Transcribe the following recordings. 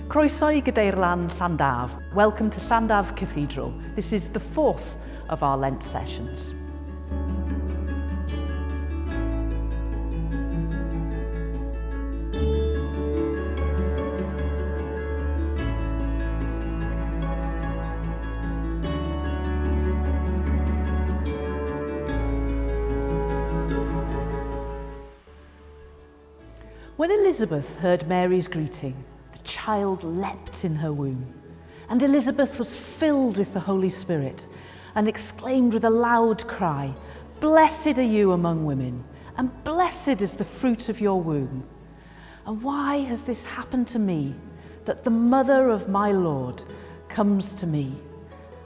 Groesau y Llandaf. Welcome to Llandaf Cathedral. This is the fourth of our Lent sessions. When Elizabeth heard Mary's greeting, the child leapt in her womb, and Elizabeth was filled with the Holy Spirit and exclaimed with a loud cry, "Blessed are you among women, and blessed is the fruit of your womb. And why has this happened to me, that the mother of my Lord comes to me?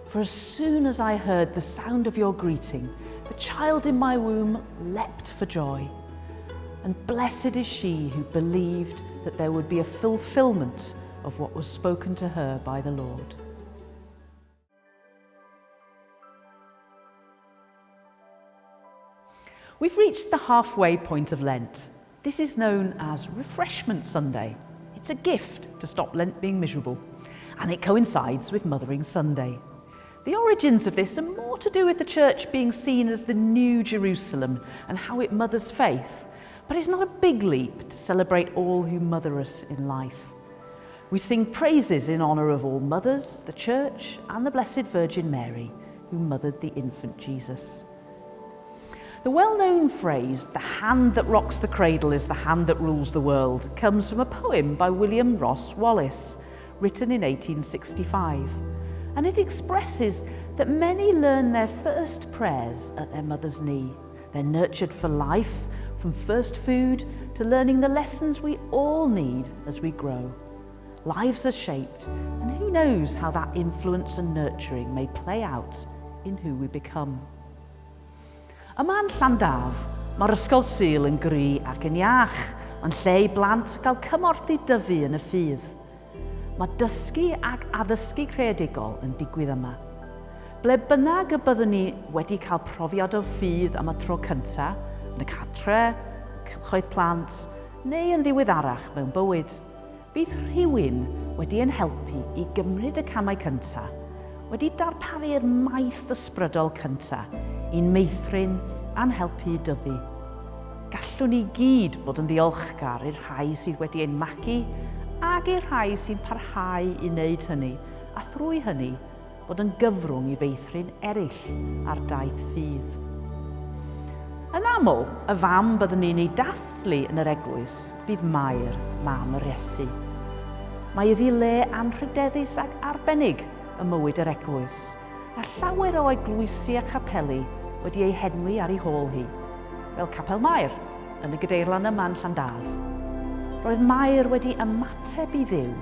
For as soon as I heard the sound of your greeting, the child in my womb leapt for joy. And blessed is she who believed that there would be a fulfillment of what was spoken to her by the Lord." We've reached the halfway point of Lent. This is known as Refreshment Sunday. It's a gift to stop Lent being miserable, and it coincides with Mothering Sunday. The origins of this are more to do with the church being seen as the new Jerusalem and how it mothers faith. But it's not a big leap to celebrate all who mother us in life. We sing praises in honour of all mothers, the Church, and the Blessed Virgin Mary, who mothered the infant Jesus. The well-known phrase, "the hand that rocks the cradle is the hand that rules the world," comes from a poem by William Ross Wallace, written in 1865. And it expresses that many learn their first prayers at their mother's knee. They're nurtured for life, from first food to learning the lessons we all need as we grow. Lives are shaped, and who knows how that influence and nurturing may play out in who we become. Yma yn Llandaf, mae'r ysgol Sul yn gry ac yn iach, ond lle I blant gael cymorth I dyfu yn y ffydd. Mae dysgu ac addysgu creadigol yn digwydd yma. Ble bynnag y byddwn ni wedi cael profiad o ffydd am y tro cyntaf, yn y cartre, cylchoedd plant, neu yn ddiweddarach mewn bywyd, bydd rhywun wedi ein helpu I gymryd y camau cyntaf, wedi darparu'r maith ysbrydol cyntaf, i'n meithrin a'n helpu dyfu. Gallwn ni gyd fod yn ddiolchgar i'r rhai sydd wedi ein magu ac i'r rhai sy'n parhau I wneud hynny, a thrwy hynny fod yn gyfrwng I feithrin eraill ar daith ffydd. Yn aml, y fam byddwn ni'n ei dathlu yn yr eglwys fydd Mair, mam yr Iesu. Mae iddi le anrhydeddus ac arbennig y mywyd yr eglwys, a llawer o eglwysi a chapeli wedi ei henwi ar ei hôl hi, fel Capel Mair yn y Cadeirlan yn Llandaf. Roedd Mair wedi ymateb I Dduw,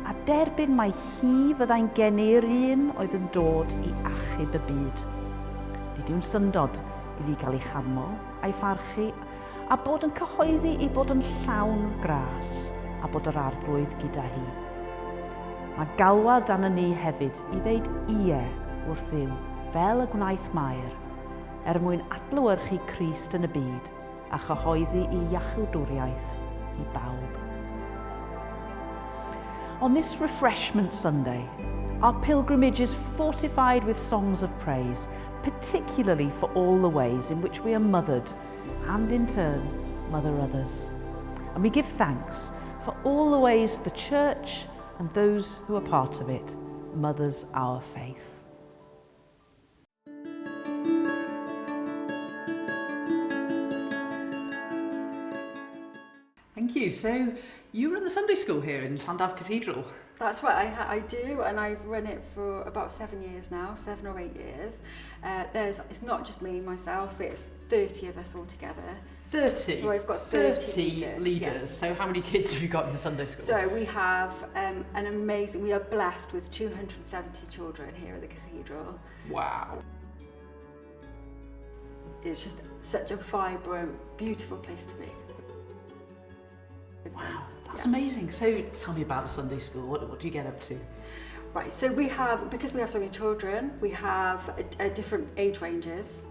a derbyn mai hi fyddai'n genu'r un oedd yn dod I achub y byd. Nid yw'n syndod iddi gael ei chamol, a'i pharchu, a bod yn cyhoeddi I bod yn llawn gras, a bod yr arglwydd gyda hi. Mae galwad dan y ni hefyd I ddeud ie wrth Dduw, fel y gwnaeth Mair, mwyn adlewyrchu Crist yn y byd, a chyhoeddi I iachawdwriaeth I bawb. On this Refreshment Sunday, our pilgrimage is fortified with songs of praise, particularly for all the ways in which we are mothered and in turn mother others. And we give thanks for all the ways the Church and those who are part of it mothers our faith. Thank you. So you run the Sunday school here in Llandaf Cathedral. That's right, I do, and I've run it for about 7 years now, 7 or 8 years. It's not just me, myself, it's 30 of us all together. 30? So I've got 30 leaders. Yes. So how many kids have you got in the Sunday school? So we have we are blessed with 270 children here at the cathedral. Wow. It's just such a vibrant, beautiful place to be. Wow, that's amazing. So tell me about the Sunday school. What do you get up to? Right, so because we have so many children, we have different age ranges.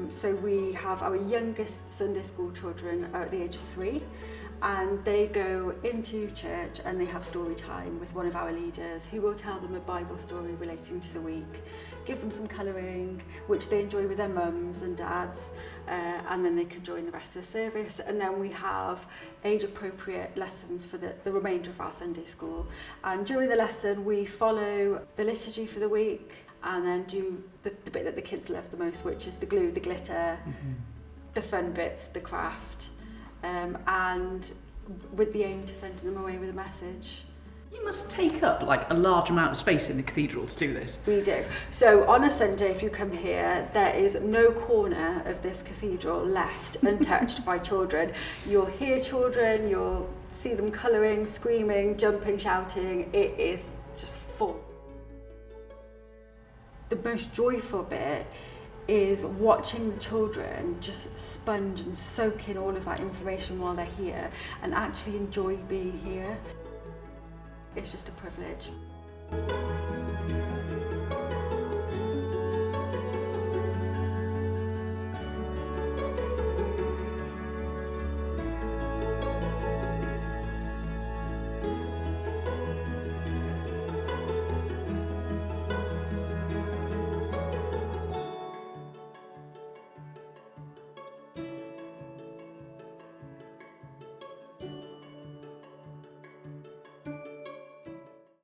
So we have our youngest Sunday school children are at the age of 3, and they go into church and they have story time with one of our leaders who will tell them a Bible story relating to the week, give them some colouring, which they enjoy with their mums and dads, and then they can join the rest of the service. And then we have age-appropriate lessons for the remainder of our Sunday school. And during the lesson, we follow the liturgy for the week and then do the bit that the kids love the most, which is the glue, the glitter, the fun bits, the craft, and with the aim to send them away with a message. You must take up like a large amount of space in the cathedral to do this. We do. So on a Sunday, if you come here, there is no corner of this cathedral left untouched by children. You'll hear children, you'll see them colouring, screaming, jumping, shouting. It is just full. The most joyful bit is watching the children just sponge and soak in all of that information while they're here and actually enjoy being here. It's just a privilege.